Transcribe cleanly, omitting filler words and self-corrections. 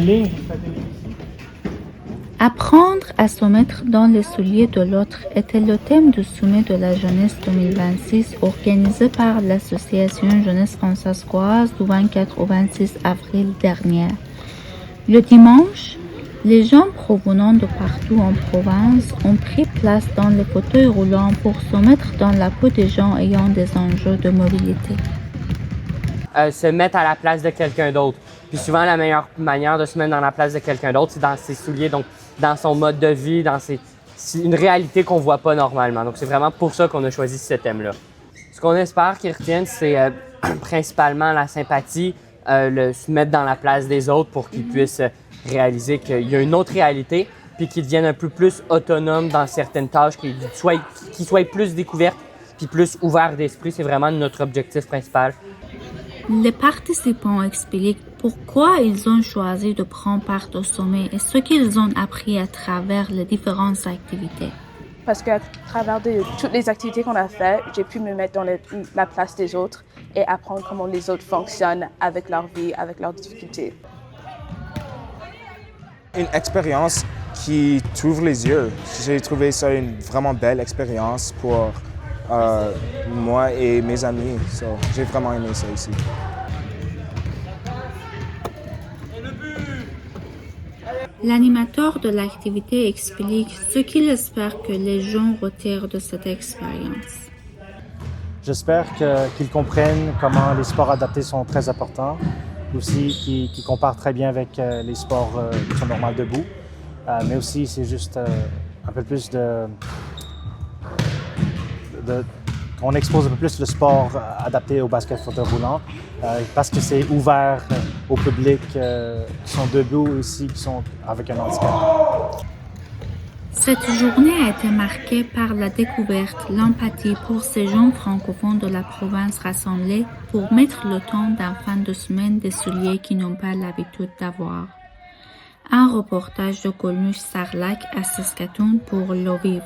ligne. Apprendre à se mettre dans les souliers de l'autre était le thème du sommet de la jeunesse 2026 organisé par l'association Jeunesse Françaiscoise du 24 au 26 avril dernier. Le dimanche, les gens provenant de partout en province ont pris place dans les fauteuils roulants pour se mettre dans la peau des gens ayant des enjeux de mobilité. Se mettre à la place de quelqu'un d'autre. Puis souvent, la meilleure manière de se mettre dans la place de quelqu'un d'autre, c'est dans ses souliers, donc dans son mode de vie, c'est une réalité qu'on voit pas normalement. Donc c'est vraiment pour ça qu'on a choisi ce thème-là. Ce qu'on espère qu'ils retiennent, c'est principalement la sympathie, se mettre dans la place des autres pour qu'ils puissent réaliser qu'il y a une autre réalité, puis qu'ils deviennent un peu plus autonomes dans certaines tâches, qu'ils soient plus découvertes, puis plus ouverts d'esprit. C'est vraiment notre objectif principal. Les participants expliquent pourquoi ils ont choisi de prendre part au sommet et ce qu'ils ont appris à travers les différentes activités. Parce qu'à travers toutes les activités qu'on a faites, j'ai pu me mettre dans la place des autres et apprendre comment les autres fonctionnent avec leur vie, avec leurs difficultés. Une expérience qui t'ouvre les yeux. J'ai trouvé ça une vraiment belle expérience pour moi et mes amis. J'ai vraiment aimé ça ici. L'animateur de l'activité explique ce qu'il espère que les gens retirent de cette expérience. J'espère qu'ils comprennent comment les sports adaptés sont très importants, aussi qu'ils comparent très bien avec les sports qui sont normaux debout, mais aussi c'est juste un peu plus on expose un peu plus le sport adapté au basket fauteuil roulant parce que c'est ouvert au public qui sont debout aussi, qui sont avec un handicap. Cette journée a été marquée par la découverte, l'empathie pour ces gens francophones de la province rassemblés pour mettre le temps d'un fin de semaine des souliers qu'ils n'ont pas l'habitude d'avoir. Un reportage de Colnush Sarlac à Saskatoon pour L'Eau Vive.